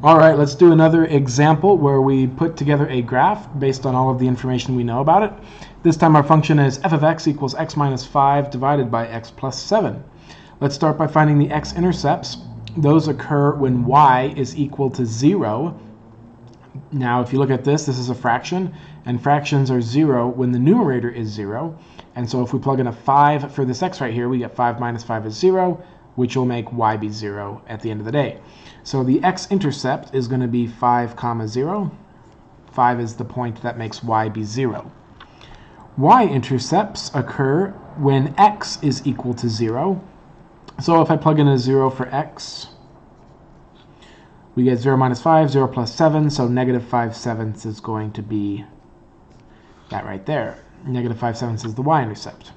All right, let's do another example where we put together a graph based on all of the information we know about it. This time our function is f of x equals x minus 5 divided by x plus 7. Let's start by finding the x-intercepts. Those occur when y is equal to 0. Now, if you look at this is a fraction, and fractions are 0 when the numerator is 0. And so if we plug in a 5 for this x right here, we get 5 minus 5 is 0, which will make y be 0 at the end of the day. So the x-intercept is going to be 5, 0. 5 is the point that makes y be 0. Y-intercepts occur when x is equal to 0. So if I plug in a 0 for x, we get 0 minus 5, 0 plus 7, so negative 5/7 is going to be that right there. Negative 5/7 is the y-intercept.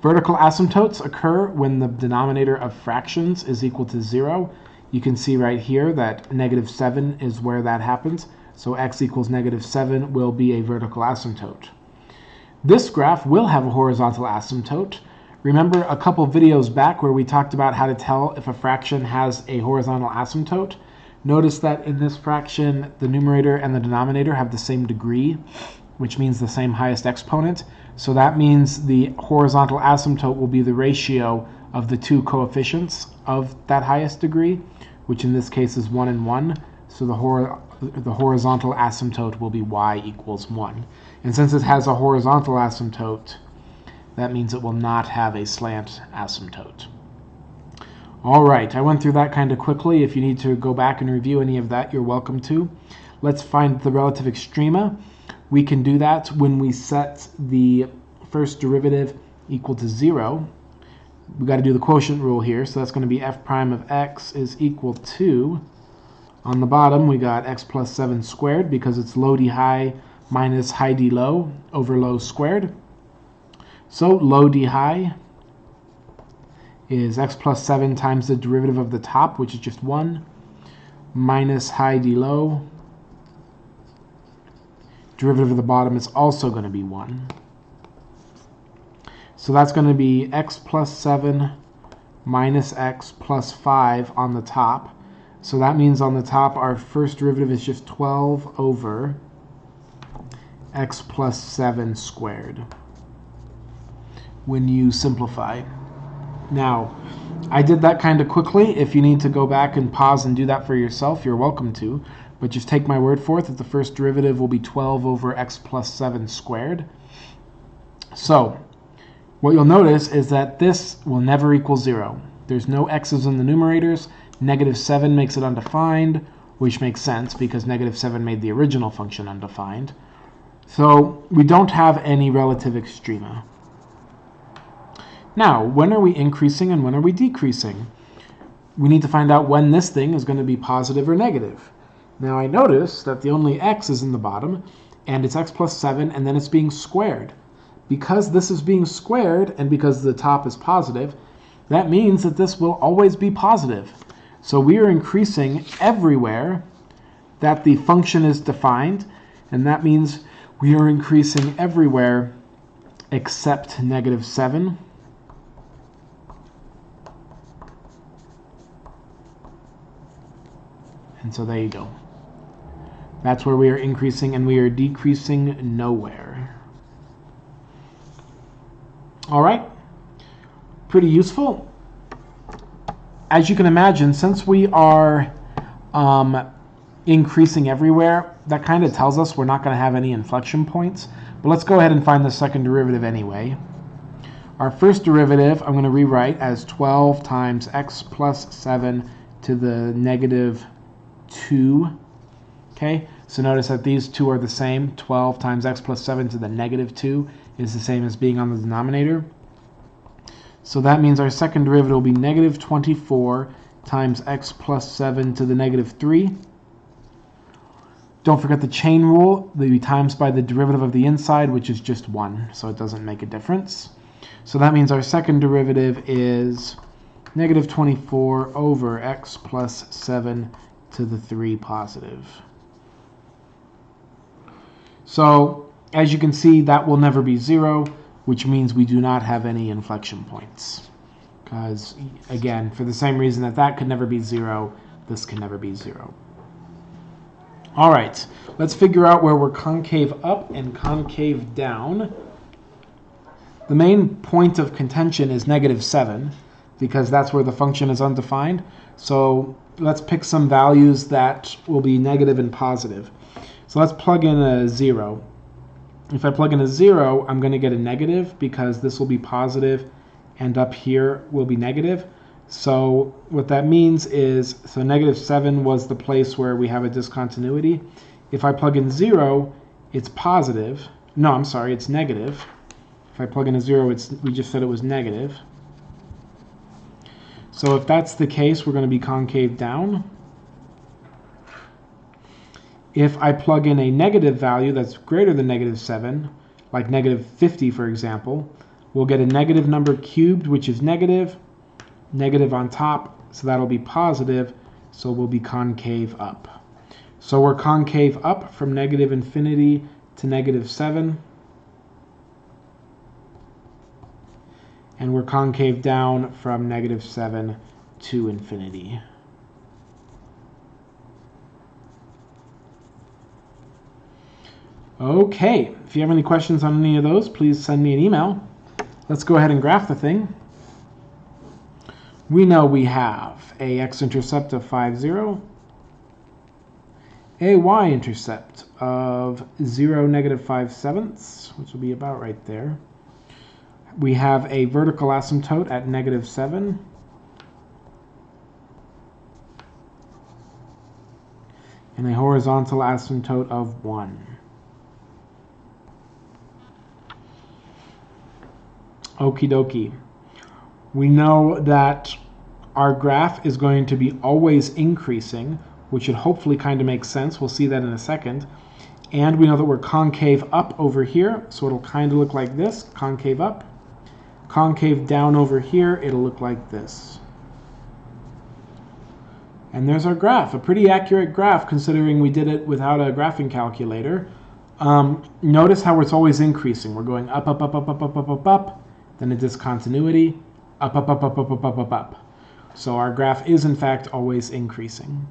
Vertical asymptotes occur when the denominator of fractions is equal to 0. You can see right here that negative 7 is where that happens. So x equals negative 7 will be a vertical asymptote. This graph will have a horizontal asymptote. Remember a couple videos back where we talked about how to tell if a fraction has a horizontal asymptote? Notice that in this fraction, the numerator and the denominator have the same degree, which means the same highest exponent. So that means the horizontal asymptote will be the ratio of the two coefficients of that highest degree, which in this case is 1 and 1. So the horizontal asymptote will be y equals 1. And since it has a horizontal asymptote, that means it will not have a slant asymptote. All right, I went through that kind of quickly. If you need to go back and review any of that, you're welcome to. Let's find the relative extrema. We can do that when we set the first derivative equal to 0. We've got to do the quotient rule here, so that's going to be f prime of x is equal to, on the bottom we got x plus 7 squared because it's low d high minus high d low over low squared. So low d high is x plus 7 times the derivative of the top, which is just 1, minus high d low. Derivative of the bottom is also going to be 1. So that's going to be x plus 7 minus x plus 5 on the top. So that means on the top our first derivative is just 12 over x plus 7 squared when you simplify. Now, I did that kind of quickly. If you need to go back and pause and do that for yourself, you're welcome to. But just take my word for it that the first derivative will be 12 over x plus 7 squared. So, what you'll notice is that this will never equal 0. There's no x's in the numerators. Negative 7 makes it undefined, which makes sense because negative 7 made the original function undefined. So, we don't have any relative extrema. Now, when are we increasing and when are we decreasing? We need to find out when this thing is going to be positive or negative. Now I notice that the only x is in the bottom, and it's x plus 7, and then it's being squared. Because this is being squared, and because the top is positive, that means that this will always be positive. So we are increasing everywhere that the function is defined, and that means we are increasing everywhere except negative 7. And so there you go. That's where we are increasing, and we are decreasing nowhere. All right, pretty useful. As you can imagine, since we are increasing everywhere, that kind of tells us we're not going to have any inflection points. But let's go ahead and find the second derivative anyway. Our first derivative I'm going to rewrite as 12 times x plus 7 to the negative 2. Okay, so notice that these two are the same. 12 times x plus 7 to the negative 2 is the same as being on the denominator. So that means our second derivative will be negative 24 times x plus 7 to the negative 3. Don't forget the chain rule. They'll be times by the derivative of the inside, which is just 1, so it doesn't make a difference. So that means our second derivative is negative 24 over x plus 7 to the 3 positive. So as you can see, that will never be 0, which means we do not have any inflection points. Because again, for the same reason that that could never be 0, this can never be 0. All right, let's figure out where we're concave up and concave down. The main point of contention is -7, because that's where the function is undefined. So let's pick some values that will be negative and positive. So let's plug in a 0. If I plug in a 0, I'm going to get a negative because this will be positive and up here will be negative. So what that means is, so -7 was the place where we have a discontinuity. If I plug in 0, it's positive. No, I'm sorry, it's negative. If I plug in a 0, we just said it was negative. So if that's the case, we're going to be concave down. If I plug in a negative value that's greater than -7, like -50 for example, we'll get a negative number cubed, which is negative on top, so that'll be positive, so we'll be concave up. So we're concave up from -infinity to -7, and we're concave down from -7 to infinity. Okay, if you have any questions on any of those, please send me an email. Let's go ahead and graph the thing. We know we have a x-intercept of 5, 0, a y-intercept of 0, -5/7, which will be about right there. We have a vertical asymptote at -7, and a horizontal asymptote of 1. Okie dokie. We know that our graph is going to be always increasing, which should hopefully kind of make sense. We'll see that in a second. And we know that we're concave up over here, so it'll kind of look like this, concave up. Concave down over here, it'll look like this. And there's our graph, a pretty accurate graph considering we did it without a graphing calculator. Notice how it's always increasing. We're going up, up, up, up, up, up, up, up, up, then a discontinuity, up, up, up, up, up, up, up, up, up. So our graph is in fact always increasing.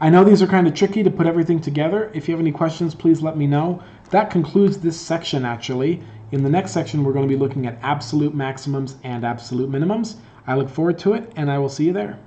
I know these are kind of tricky to put everything together. If you have any questions, please let me know. That concludes this section actually. In the next section, we're going to be looking at absolute maximums and absolute minimums. I look forward to it, and I will see you there.